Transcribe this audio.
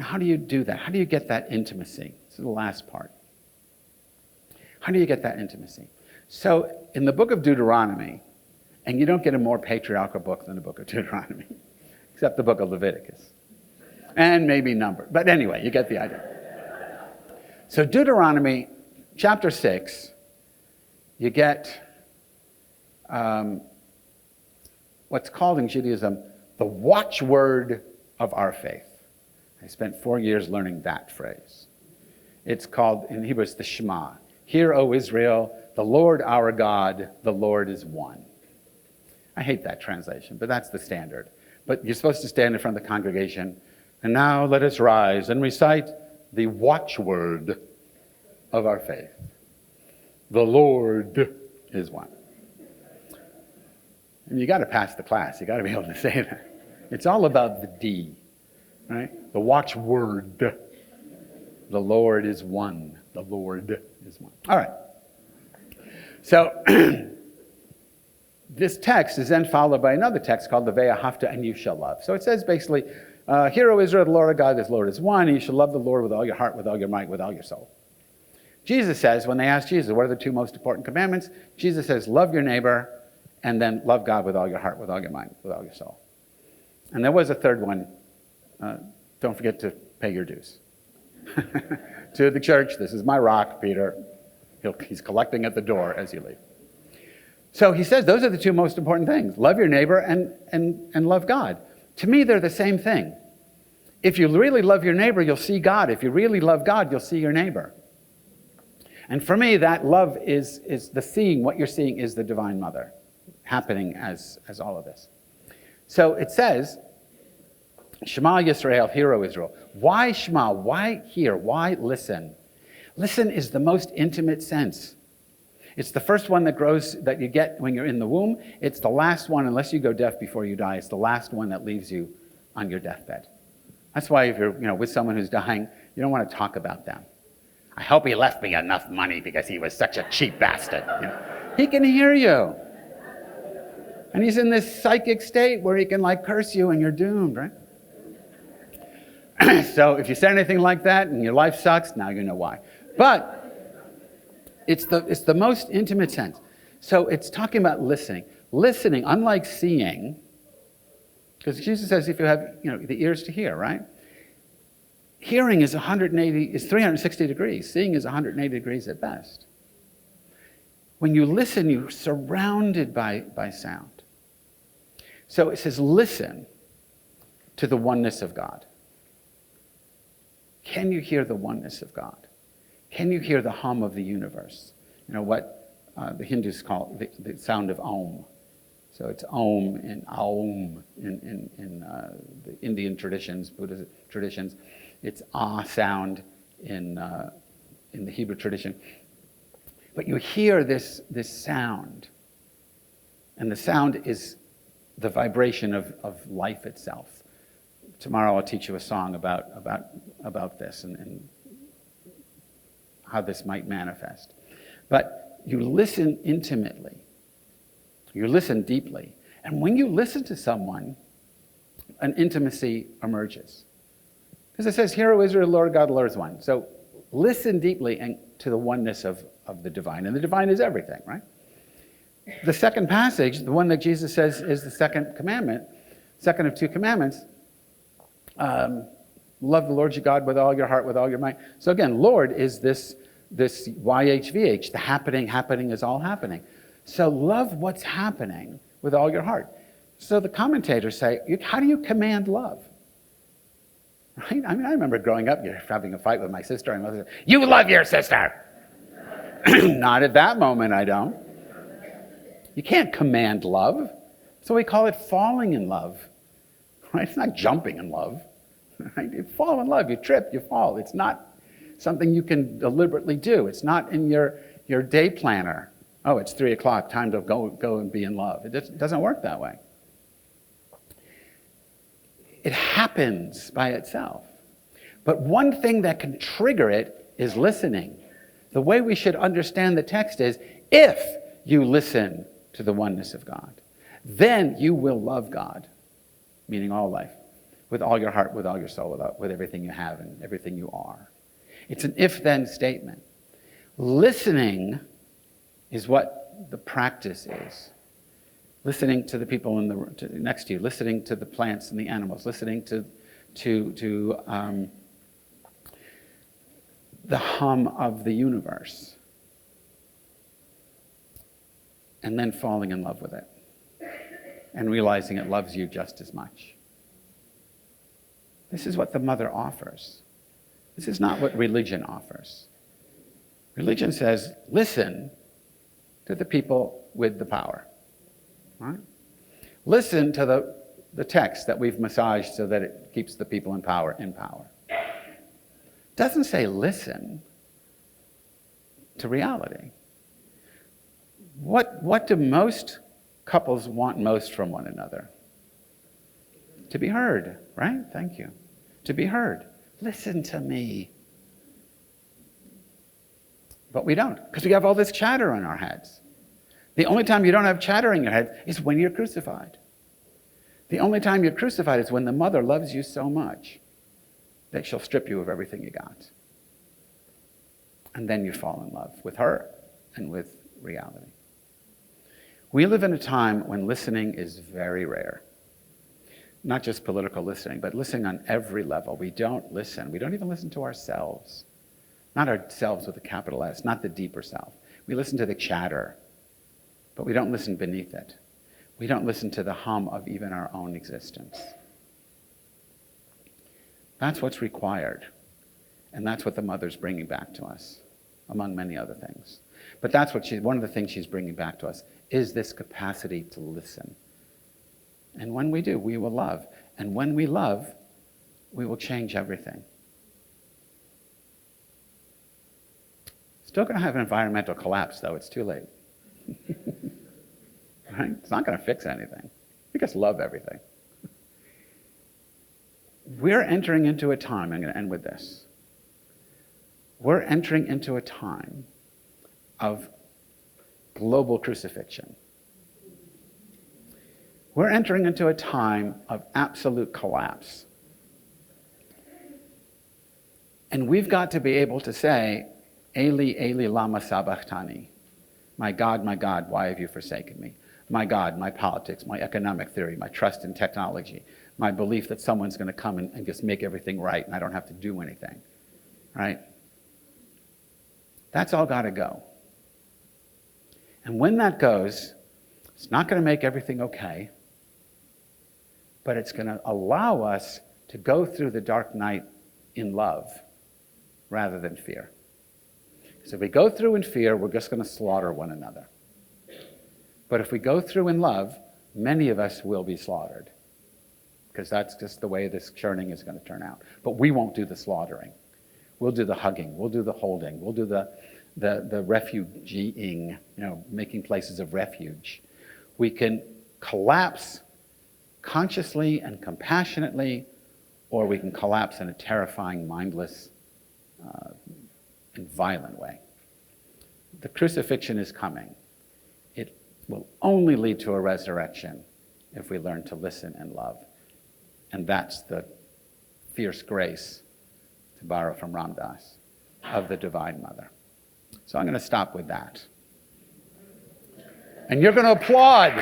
Now, how do you do that? How do you get that intimacy? This is the last part. How do you get that intimacy? So in the book of Deuteronomy, and you don't get a more patriarchal book than the book of Deuteronomy, except the book of Leviticus, and maybe Numbers. But anyway, you get the idea. So Deuteronomy chapter 6, you get what's called in Judaism the watchword of our faith. I spent 4 years learning that phrase. It's called, in Hebrew, it's the Shema. Hear, O Israel, the Lord our God, the Lord is one. I hate that translation, but that's the standard. But you're supposed to stand in front of the congregation, and now let us rise and recite the watchword of our faith. The Lord is one. And you got to pass the class. You got to be able to say that. It's all about the D, right? The watchword. The Lord is one. The Lord is one. All right. So this text is then followed by another text called the Ve'ahavta, and you shall love. So it says basically, Hear, O Israel, the Lord our God, the Lord is one, and you shall love the Lord with all your heart, with all your might, with all your soul. Jesus says, when they ask Jesus, what are the two most important commandments? Jesus says, love your neighbor, and then love God with all your heart, with all your mind, with all your soul. And there was a third one. Don't forget to pay your dues. To the church, this is my rock, Peter. He's collecting at the door as you leave. So he says those are the two most important things. Love your neighbor and love God. To me, they're the same thing. If you really love your neighbor, you'll see God. If you really love God, you'll see your neighbor. And for me, that love is the seeing. What you're seeing is the Divine Mother happening as all of this. So it says, Shema Yisrael, hear, O Israel. Why Shema? Why hear? Why listen? Listen is the most intimate sense. It's the first one that you get when you're in the womb. It's the last one, unless you go deaf before you die, it's the last one that leaves you on your deathbed. That's why if you're with someone who's dying, you don't want to talk about them. I hope he left me enough money because he was such a cheap bastard. He can hear you. And he's in this psychic state where he can curse you and you're doomed, right? So if you say anything like that and your life sucks, now you know why. But it's the most intimate sense. So it's talking about listening. Listening, unlike seeing, because Jesus says if you have the ears to hear, right? Hearing is 360 degrees. Seeing is 180 degrees at best. When you listen, you're surrounded by sound. So it says listen to the oneness of God. Can you hear the oneness of God? Can you hear the hum of the universe? What the Hindus call the sound of Om. So it's Om and Aum in the Indian traditions, Buddhist traditions. It's Ah sound in the Hebrew tradition. But you hear this sound, and the sound is the vibration of life itself. Tomorrow I'll teach you a song about this and how this might manifest. But you listen intimately. You listen deeply. And when you listen to someone, an intimacy emerges. Because it says, Hear, O Israel, Lord God, the Lord is one. So listen deeply and to the oneness of the divine. And the divine is everything, right? The second passage, the one that Jesus says is the second commandment, second of two commandments, love the Lord your God with all your heart, with all your mind. So again, Lord is this YHVH, the happening is all happening. So love what's happening with all your heart. So the commentators say, how do you command love? Right? I remember growing up, you're having a fight with my sister, and my mother said, you love your sister. Not at that moment, I don't. You can't command love. So we call it falling in love. Right? It's not jumping in love. Right? You fall in love, you trip, you fall. It's not something you can deliberately do. It's not in your day planner. Oh, it's 3 o'clock, time to go and be in love. It doesn't work that way. It happens by itself. But one thing that can trigger it is listening. The way we should understand the text is, if you listen to the oneness of God, then you will love God, meaning all life. with all your heart, with all your soul, with everything you have and everything you are. It's an if-then statement. Listening is what the practice is. Listening to the people next to you, listening to the plants and the animals, listening to the hum of the universe, and then falling in love with it and realizing it loves you just as much. This is what the mother offers. This is not what religion offers. Religion says, listen to the people with the power. Right? Listen to the text that we've massaged so that it keeps the people in power in power. It doesn't say listen to reality. What do most couples want most from one another? To be heard, right? Thank you. To be heard. Listen to me. But we don't, because we have all this chatter in our heads. The only time you don't have chatter in your head is when you're crucified. The only time you're crucified is when the mother loves you so much that she'll strip you of everything you got. And then you fall in love with her and with reality. We live in a time when listening is very rare. Not just political listening, but listening on every level. We don't listen. We don't even listen to ourselves. Not ourselves with a capital S, not the deeper self. We listen to the chatter, but we don't listen beneath it. We don't listen to the hum of even our own existence. That's what's required. And that's what the mother's bringing back to us, among many other things. But that's what one of the things she's bringing back to us is this capacity to listen. And when we do, we will love. And when we love, we will change everything. Still going to have an environmental collapse, though. It's too late. Right? It's not going to fix anything. We just love everything. We're entering into a time, I'm going to end with this. We're entering into a time of global crucifixion. We're entering into a time of absolute collapse. And we've got to be able to say, Eli, Eli, lama sabachthani. My God, why have you forsaken me? My God, my politics, my economic theory, my trust in technology, my belief that someone's going to come and just make everything right and I don't have to do anything, right? That's all got to go. And when that goes, it's not going to make everything okay, but it's going to allow us to go through the dark night in love rather than fear. So if we go through in fear, we're just going to slaughter one another. But if we go through in love, many of us will be slaughtered, because that's just the way this churning is going to turn out. But we won't do the slaughtering. We'll do the hugging. We'll do the holding. We'll do the refugeeing, making places of refuge. We can collapse consciously and compassionately, or we can collapse in a terrifying, mindless, and violent way. The crucifixion is coming. It will only lead to a resurrection if we learn to listen and love. And that's the fierce grace, to borrow from Ram Dass, of the Divine Mother. So I'm going to stop with that. And you're going to applaud.